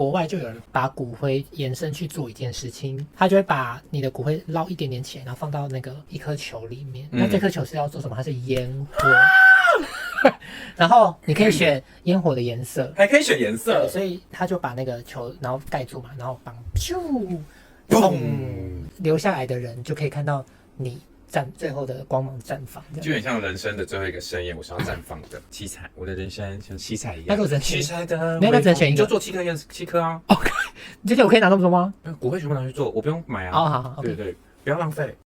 国外就有人把骨灰延伸去做一件事情，他就会把你的骨灰捞一点点起来，然后放到那个一颗球里面。那这颗球是要做什么？它是烟火。然后你可以选烟火的颜色，还可以选颜色，所以他就把那个球然后盖住嘛，然后绑咻砰，留下来的人就可以看到你最后的光芒绽放，就很像人生的最后一个盛宴，我是要绽放的。七彩，我的人生像七彩一样。那个只能选七彩的，那个只能选一个，你就做7颗啊。OK， 你觉得我可以拿那么多吗？骨灰全部拿去做，我不用买啊。好，对对，不要浪费。